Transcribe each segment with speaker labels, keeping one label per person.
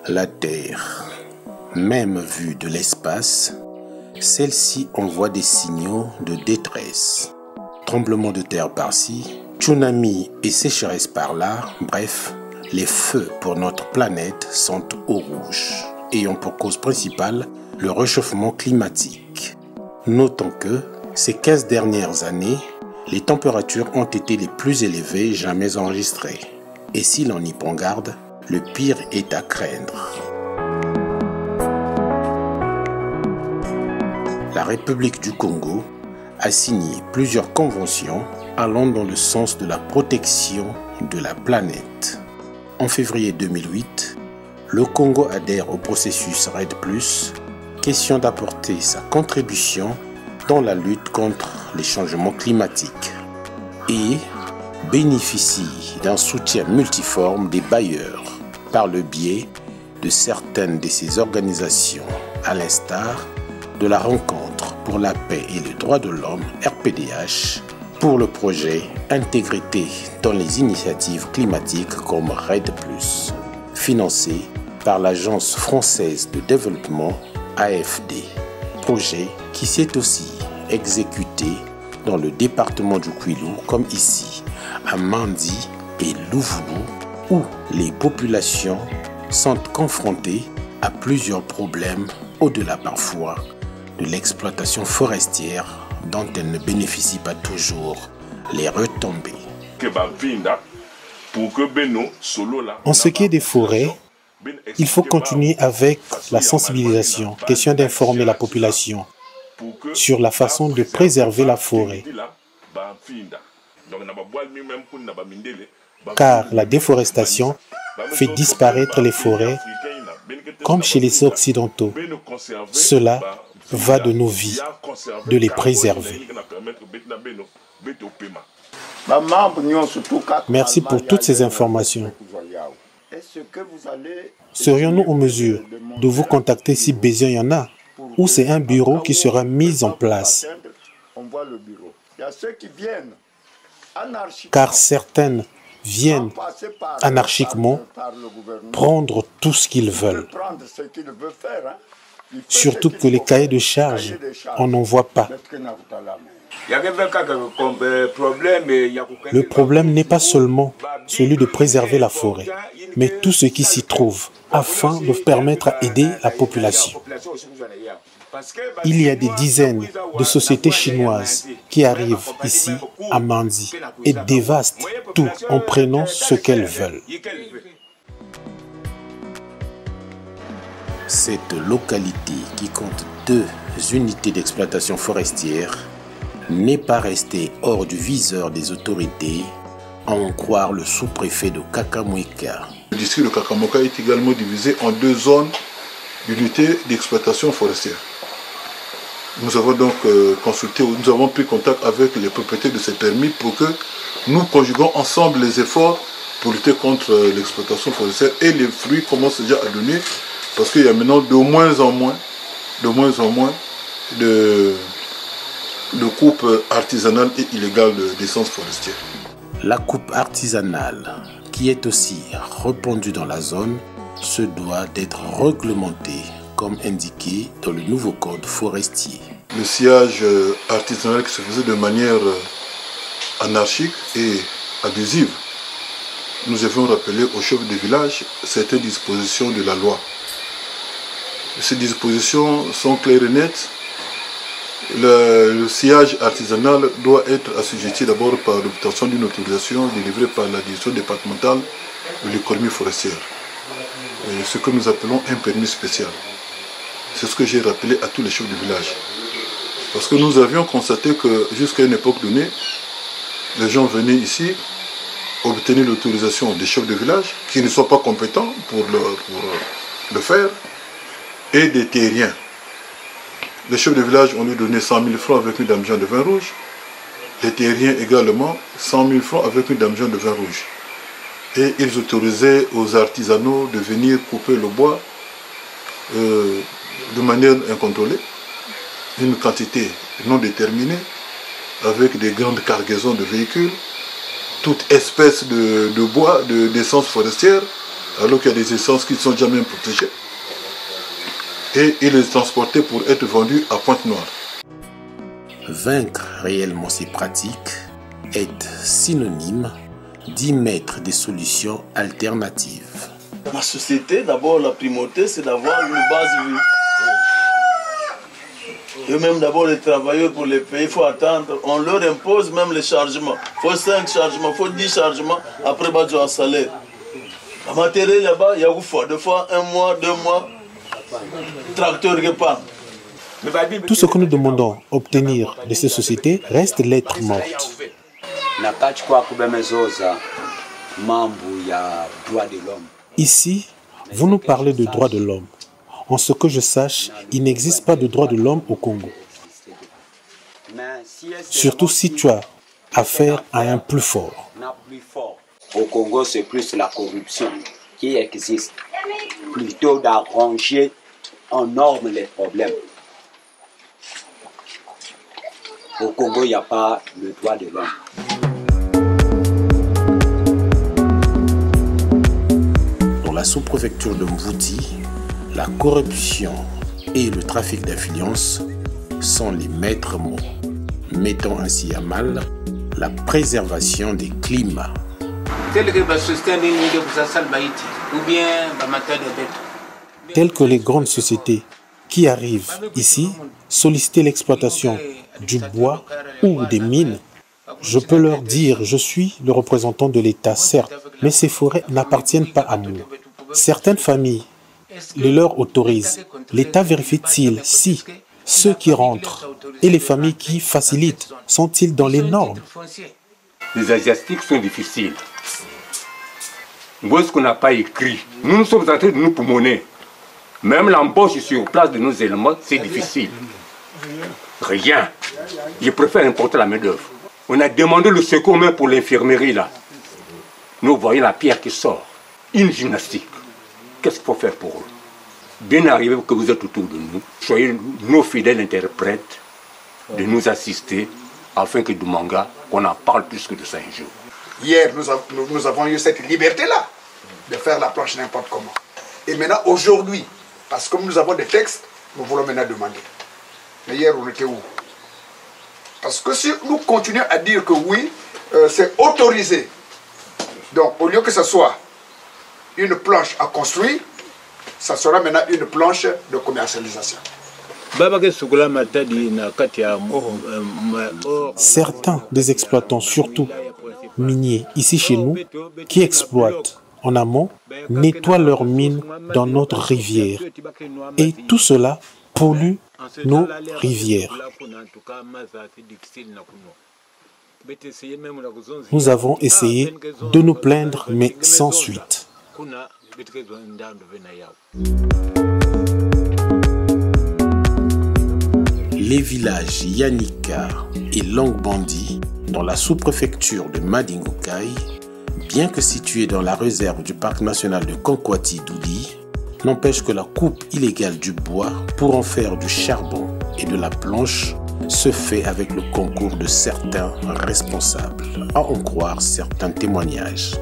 Speaker 1: La Terre, même vue de l'espace, celle-ci envoie des signaux de détresse. Tremblements de terre par-ci, tsunamis et sécheresse par-là, bref, les feux pour notre planète sont au rouge, ayant pour cause principale le réchauffement climatique. Notons que, ces 15 dernières années, les températures ont été les plus élevées jamais enregistrées. Et si l'on y prend garde, le pire est à craindre. La République du Congo a signé plusieurs conventions allant dans le sens de la protection de la planète. En février 2008, le Congo adhère au processus REDD+, question d'apporter sa contribution dans la lutte contre les changements climatiques et bénéficie d'un soutien multiforme des bailleurs par le biais de certaines de ces organisations, à l'instar de la Rencontre pour la paix et les droits de l'homme, RPDH, pour le projet Intégrité dans les initiatives climatiques comme REDD+, financé par l'Agence française de développement AFD, projet qui s'est aussi exécuté dans le département du Kwilu comme ici, à Mandi et Louvoulou, où les populations sont confrontées à plusieurs problèmes au-delà parfois de l'exploitation forestière dont elles ne bénéficient pas toujours les retombées.
Speaker 2: En ce qui est des forêts, il faut continuer avec la sensibilisation, question d'informer la population sur la façon de préserver la forêt. Car la déforestation fait disparaître les forêts comme chez les Occidentaux. Cela va de nos vies, de les préserver. Merci pour toutes ces informations. Serions-nous en mesure de vous contacter si besoin y en a? Ou c'est un bureau qui sera mis en place? Car certaines viennent anarchiquement prendre tout ce qu'ils veulent. Surtout que les cahiers de charges, on n'en voit pas. Le problème n'est pas seulement celui de préserver la forêt, mais tout ce qui s'y trouve, afin de permettre à aider la population. Il y a des dizaines de sociétés chinoises qui arrivent ici à Mandi et dévastent tout en prenant ce qu'elles veulent.
Speaker 1: Cette localité, qui compte 2 unités d'exploitation forestière, n'est pas restée hors du viseur des autorités, à en croire le sous-préfet de Kakamweka.
Speaker 3: Le district de Kakamweka est également divisé en 2 zones d'unités d'exploitation forestière. Nous avons donc nous avons pris contact avec les propriétaires de ces permis pour que nous conjuguons ensemble les efforts pour lutter contre l'exploitation forestière, et les fruits commencent déjà à donner, parce qu'il y a maintenant de moins en moins de coupe artisanale et illégale d'essence forestière.
Speaker 1: La coupe artisanale, qui est aussi répandue dans la zone, se doit d'être réglementée, comme indiqué dans le nouveau code forestier.
Speaker 3: Le sciage artisanal qui se faisait de manière anarchique et abusive, nous avions rappelé au chef de village certaines dispositions de la loi. Ces dispositions sont claires et nettes. Le sciage artisanal doit être assujetti d'abord par l'obtention d'une autorisation délivrée par la direction départementale de l'économie forestière. Ce que nous appelons un permis spécial. C'est ce que j'ai rappelé à tous les chefs de village. Parce que nous avions constaté que jusqu'à une époque donnée, les gens venaient ici obtenir l'autorisation des chefs de village qui ne sont pas compétents pour le faire, et des terriens. Les chefs de village ont lui donné 100 000 francs avec une damigeon de vin rouge. Les terriens également 100 000 francs avec une damigeon de vin rouge. Et ils autorisaient aux artisanaux de venir couper le bois de manière incontrôlée, une quantité non déterminée, avec des grandes cargaisons de véhicules, toute espèce de bois, d'essence forestière, alors qu'il y a des essences qui ne sont jamais protégées. Et il les transportait pour être vendus à Pointe-Noire.
Speaker 1: Vaincre réellement ces pratiques est synonyme d'y mettre des solutions alternatives.
Speaker 4: La société, d'abord, la primauté, c'est d'avoir une base vie. Et même d'abord, les travailleurs pour les payer, il faut attendre. On leur impose même les chargements. Il faut 5 chargements, il faut 10 chargements, après, il y a un salaire. Le matériel là-bas, il y a des fois 1 mois, 2 mois, tracteur qui part.
Speaker 2: Tout ce que nous demandons obtenir de ces sociétés reste lettre morte. Ici, vous nous parlez de droits de l'homme. En ce que je sache, il n'existe pas de droits de l'homme au Congo. Surtout si tu as affaire à un plus fort.
Speaker 5: Au Congo, c'est plus la corruption qui existe, plutôt d'arranger en norme les problèmes. Au Congo, il n'y a pas le droit de l'homme.
Speaker 1: Dans la sous-préfecture de Mvouti, la corruption et le trafic d'influence sont les maîtres mots, mettant ainsi à mal la préservation des climats.
Speaker 2: Telles que les grandes sociétés qui arrivent ici solliciter l'exploitation du bois ou des mines, je peux leur dire, je suis le représentant de l'État, certes, mais ces forêts n'appartiennent pas à moi. Certaines familles les leur autorisent. L'État vérifie-t-il si ceux qui rentrent et les familles qui facilitent sont-ils dans les normes?
Speaker 6: Les asiatiques sont difficiles. Où est-ce qu'on n'a pas écrit? Nous sommes en train de nous poumonner. Même l'embauche sur place de nos éléments, c'est difficile. Rien. Je préfère importer la main-d'œuvre. On a demandé le secours même pour l'infirmerie là. Nous voyons la pierre qui sort. Une gymnastique. Qu'est-ce qu'il faut faire pour eux? Bien arrivé que vous êtes autour de nous. Soyez nos fidèles interprètes de nous assister afin que Dumanga, qu'on en parle plus que de ça un jour.
Speaker 7: Hier, nous avons eu cette liberté-là de faire la planche n'importe comment. Et maintenant, aujourd'hui, parce que comme nous avons des textes, nous voulons maintenant demander. Mais hier, on était où? Parce que si nous continuons à dire que oui, c'est autorisé. Donc, au lieu que ce soit une planche à construire, ça sera maintenant une planche de commercialisation.
Speaker 2: Certains des exploitants, surtout miniers ici chez nous, qui exploitent en amont, nettoient leurs mines dans notre rivière. Et tout cela pollue nos rivières. Nous avons essayé de nous plaindre, mais sans suite.
Speaker 1: Les villages Yanika et Longbandi, dans la sous-préfecture de Madingukai, bien que situés dans la réserve du parc national de Konkwati-Douli, n'empêche que la coupe illégale du bois pour en faire du charbon et de la planche se fait avec le concours de certains responsables, à en croire certains témoignages.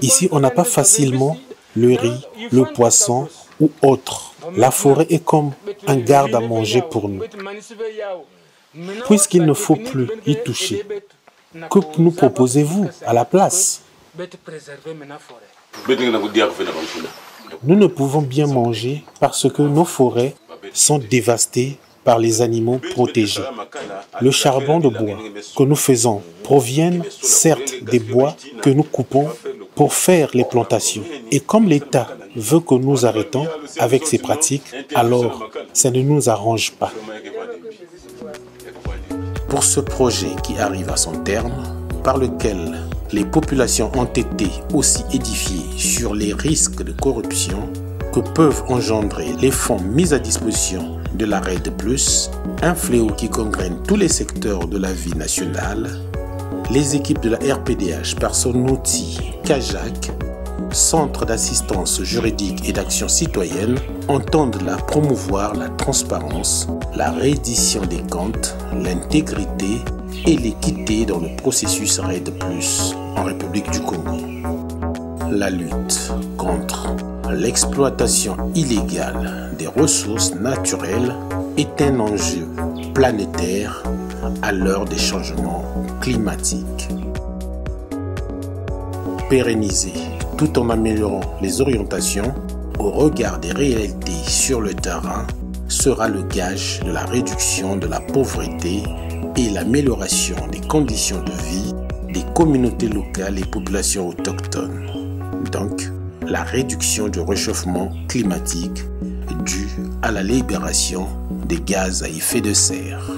Speaker 2: Ici, on n'a pas facilement le riz, le poisson ou autre. La forêt est comme un garde à manger pour nous. Puisqu'il ne faut plus y toucher, que nous proposez-vous à la place? Nous ne pouvons bien manger parce que nos forêts sont dévastées par les animaux protégés. Le charbon de bois que nous faisons provient certes des bois que nous coupons pour faire les plantations. Et comme l'État veut que nous arrêtons avec ces pratiques, alors ça ne nous arrange pas.
Speaker 1: Pour ce projet qui arrive à son terme, par lequel les populations ont été aussi édifiées sur les risques de corruption que peuvent engendrer les fonds mis à disposition de la RAID+, un fléau qui gangrène tous les secteurs de la vie nationale, les équipes de la RPDH par son outil CAJAC, Centre d'assistance juridique et d'action citoyenne, entendent la promouvoir la transparence, la reddition des comptes, l'intégrité et l'équité dans le processus RAID+, en République du Congo. La lutte contre l'exploitation illégale des ressources naturelles est un enjeu planétaire à l'heure des changements climatiques. Pérenniser tout en améliorant les orientations au regard des réalités sur le terrain sera le gage de la réduction de la pauvreté et l'amélioration des conditions de vie des communautés locales et populations autochtones. Donc, la réduction du réchauffement climatique due à la libération des gaz à effet de serre.